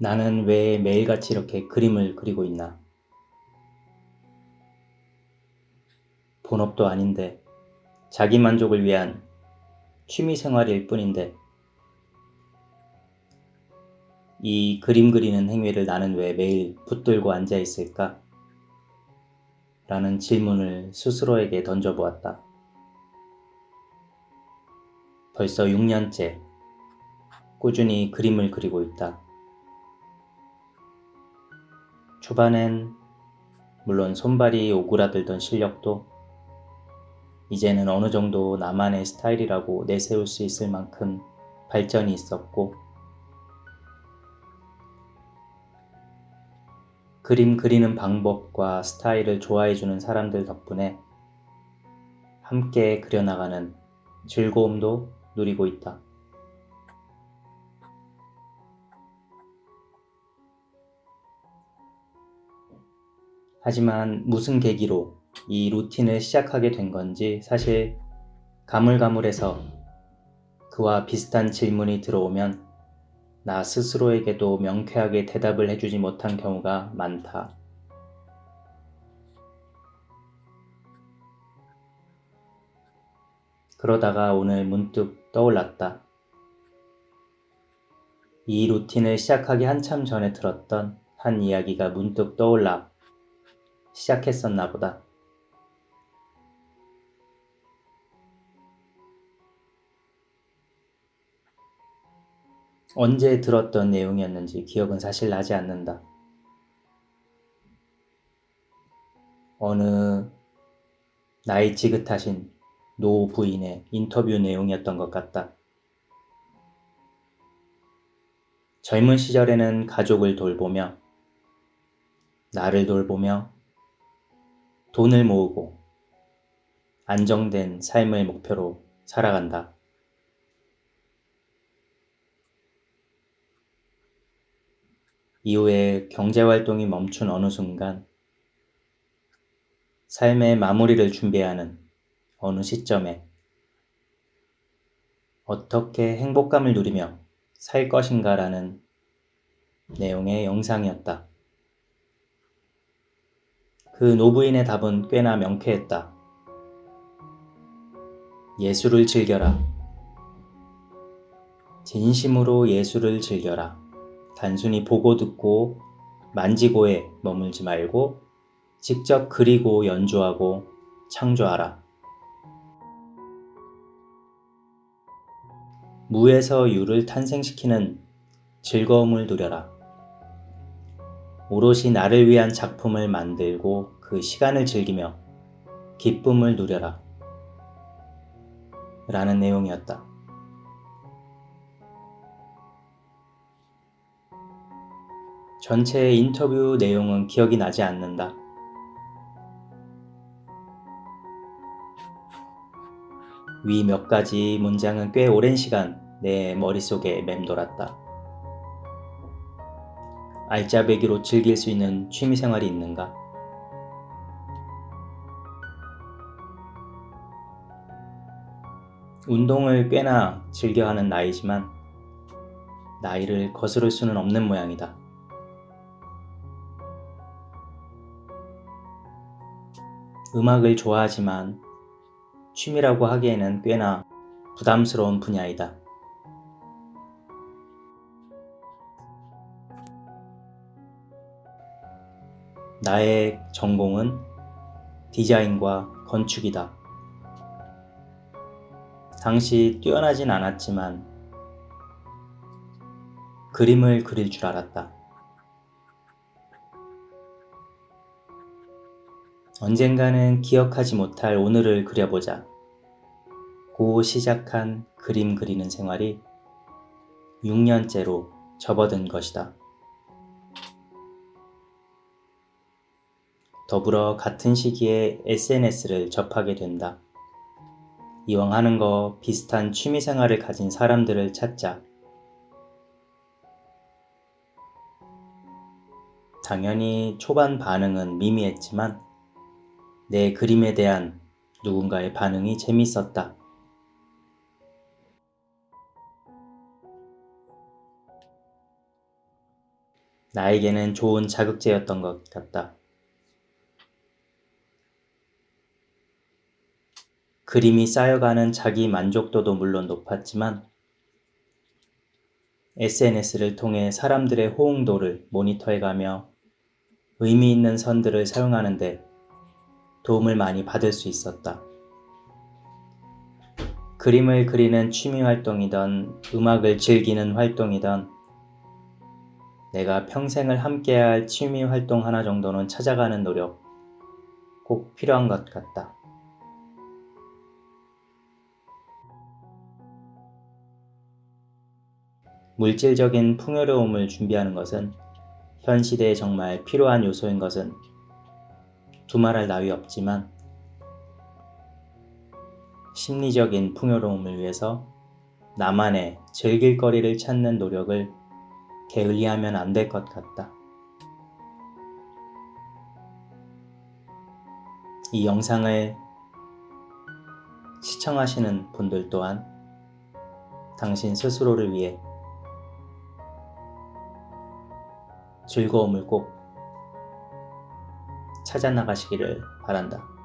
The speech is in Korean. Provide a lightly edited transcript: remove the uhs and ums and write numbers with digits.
나는 왜 매일같이 이렇게 그림을 그리고 있나? 본업도 아닌데, 자기 만족을 위한 취미 생활일 뿐인데, 이 그림 그리는 행위를 나는 왜 매일 붙들고 앉아 있을까? 라는 질문을 스스로에게 던져보았다. 벌써 6년째 꾸준히 그림을 그리고 있다. 초반엔 물론 손발이 오그라들던 실력도 이제는 어느 정도 나만의 스타일이라고 내세울 수 있을 만큼 발전이 있었고, 그림 그리는 방법과 스타일을 좋아해주는 사람들 덕분에 함께 그려나가는 즐거움도 누리고 있다. 하지만 무슨 계기로 이 루틴을 시작하게 된 건지 사실 가물가물해서 그와 비슷한 질문이 들어오면 나 스스로에게도 명쾌하게 대답을 해주지 못한 경우가 많다. 그러다가 오늘 문득 떠올랐다. 이 루틴을 시작하기 한참 전에 들었던 한 이야기가 문득 떠올라 시작했었나 보다. 언제 들었던 내용이었는지 기억은 사실 나지 않는다. 어느 나이 지긋하신 노 부인의 인터뷰 내용이었던 것 같다. 젊은 시절에는 가족을 돌보며, 나를 돌보며, 돈을 모으고, 안정된 삶을 목표로 살아간다. 이후에 경제활동이 멈춘 어느 순간, 삶의 마무리를 준비하는 어느 시점에 어떻게 행복감을 누리며 살 것인가라는 내용의 영상이었다. 그 노부인의 답은 꽤나 명쾌했다. 예술을 즐겨라. 진심으로 예술을 즐겨라. 단순히 보고 듣고 만지고에 머물지 말고 직접 그리고 연주하고 창조하라. 무에서 유를 탄생시키는 즐거움을 누려라. 오롯이 나를 위한 작품을 만들고 그 시간을 즐기며 기쁨을 누려라. 라는 내용이었다. 전체 인터뷰 내용은 기억이 나지 않는다. 위 몇 가지 문장은 꽤 오랜 시간 내 머릿속에 맴돌았다. 알짜배기로 즐길 수 있는 취미생활이 있는가? 운동을 꽤나 즐겨하는 나이지만 나이를 거스를 수는 없는 모양이다. 음악을 좋아하지만 취미라고 하기에는 꽤나 부담스러운 분야이다. 나의 전공은 디자인과 건축이다. 당시 뛰어나진 않았지만 그림을 그릴 줄 알았다. 언젠가는 기억하지 못할 오늘을 그려보자. 고 시작한 그림 그리는 생활이 6년째로 접어든 것이다. 더불어 같은 시기에 SNS를 접하게 된다. 이왕 하는 거 비슷한 취미 생활을 가진 사람들을 찾자. 당연히 초반 반응은 미미했지만 내 그림에 대한 누군가의 반응이 재밌었다. 나에게는 좋은 자극제였던 것 같다. 그림이 쌓여가는 자기 만족도도 물론 높았지만 SNS를 통해 사람들의 호응도를 모니터해가며 의미 있는 선들을 사용하는데 도움을 많이 받을 수 있었다. 그림을 그리는 취미 활동이든 음악을 즐기는 활동이든 내가 평생을 함께할 취미 활동 하나 정도는 찾아가는 노력 꼭 필요한 것 같다. 물질적인 풍요로움을 준비하는 것은 현 시대에 정말 필요한 요소인 것은 두말할 나위 없지만 심리적인 풍요로움을 위해서 나만의 즐길 거리를 찾는 노력을 게을리하면 안 될 것 같다. 이 영상을 시청하시는 분들 또한 당신 스스로를 위해 즐거움을 꼭 찾아 나가시기를 바란다.